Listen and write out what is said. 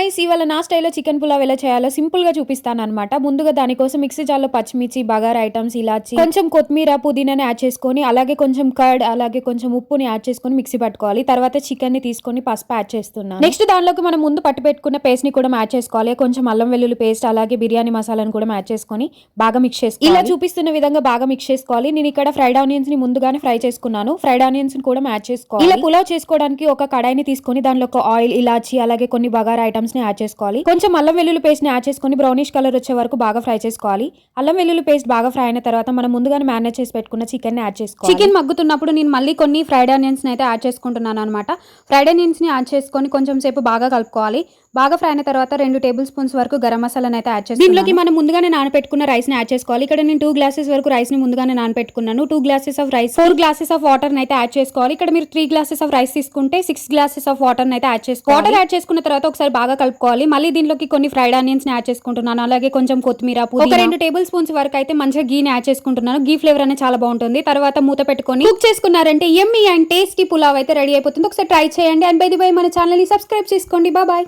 Guys, ఇవాళ నా స్టైల్లో చికెన్ పులావ్ ఎలా చేయాలో సింపుల్గా చూపిస్తాను అనమాట. ముందుగా దానికోసం మిక్సీ జార్లో పచ్చిమిర్చి, బగారా ఐటమ్స్, ఇలాచి, కొంచెం కొత్తిమీర, పుదీనాని యాడ్ చేసుకొని, అలాగే కొంచెం కర్డ్, అలాగే కొంచెం ఉప్పుని యాడ్ చేసుకొని మిక్సీ పట్టుకోవాలి. తర్వాత చికెన్ ని తీసుకొని పసుపు యాడ్ చేస్తున్నాను. నెక్స్ట్ దానిలోకి మనం ముందు పట్టి పెట్టుకున్న పేస్ట్ ని కూడా యాడ్ చేసుకోవాలి. కొంచెం అల్లం వెల్లుల్లి పేస్ట్, అలాగే బిర్యానీ మసాలాను కూడా యాడ్ చేసుకొని బాగా మిక్స్ చేసుకోవాలి. ఇలా చూపిస్తున్న విధంగా బాగా మిక్స్ చేసుకోవాలి. నేను ఇక్కడ ఫ్రైడ్ ఆనియన్స్ ని ముందుగానే ఫ్రై చేసుకున్నాను. ఫ్రైడ్ ఆనియన్స్ ని కూడా యాడ్ చేసుకోవాలి. ఇలా పులావ్ చేసుకోవడానికి ఒక కడాయిని తీసుకొని దానిలో ఒక ఆయిల్, ఇలాచి, అలాగే కొన్ని బగారా ఐటమ్స్ ని యాడ్ చేసుకోవాలి. కొంచెం అల్లం వెల్లుల్లి పేస్ట్ ని యాడ్ చేసుకొని బ్రౌనిష్ కలర్ వచ్చే వరకు బాగా ఫ్రై చేసుకోవాలి. అల్లం వెల్లుల్లి పేస్ట్ బాగా ఫ్రై అయిన తర్వాత మనం ముందుగానే మ్యారినేట్ చేసి పెట్టుకున్న చికెన్ ని యాడ్ చేసుకోవాలి. చికెన్ మగ్గుతున్నప్పుడు నేను మళ్ళీ కొన్ని ఫ్రైడ్ ఆనియన్స్ ని అయితే యాడ్ చేసుకుంటున్నాను అనమాట. ఫ్రైడ్ ఆనియన్స్ ని యాడ్ చేసుకొని కొంచెం సేపు బాగా కలుపుకోవాలి. బాగా ఫ్రై అయిన తర్వాత 2 టేబుల్ స్పూన్స్ వరకు గరం మసాలాను అయితే యాడ్ చేస్తాను. దీనిలోకి మనం ముందుగానే నానబెట్టుకున్న రైస్ ని యాడ్ చేసుకోవాలి. ఇక్కడ నేను 2 గ్లాసెస్ వరకు రైస్ ని ముందుగానే నానబెట్టుకున్నాను. 2 glasses of rice, 4 glasses of water అయితే యాడ్ చేసుకోవాలి. ఇక్కడ మీరు 3 గ్లాసెస్ ఆఫ్ రైస్ తీసుకుంటే 6 గ్లాసెస్ ఆఫ్ వాటర్ అయితే యాడ్ చేసుకోవాలి. వాటర్ యాడ్ చేసుకున్న తర్వాత ఒకసారి బాగా కలుపుకోవాలి. మళ్ళీ దీనిలోకి కొన్ని ఫ్రైడ్ ఆనియన్స్ ని యాడ్ చేసుకుంటున్నాను. అలాగే కొంచెం కొత్తిమీర, పుదీనా, ఒక 2 టేబుల్ స్పూన్స్ వరకు అయితే మంచిగా గీని యాడ్ చేసుకుంటున్నాను. గీ ఫ్లేవర్ అనేది చాలా బాగుంటుంది. తర్వాత మూత పెట్టుకొని కుక్ చేసుకున్నారంటే యమ్మీ అండ్ టేస్టీ పులావ్ అయితే రెడీ అయిపోతుంది. ఒకసారి ట్రై చేయండి. అండ్ బై ది బై మన ఛానల్ ని సబ్స్క్రైబ్ చేసుకోండి. బాయ్.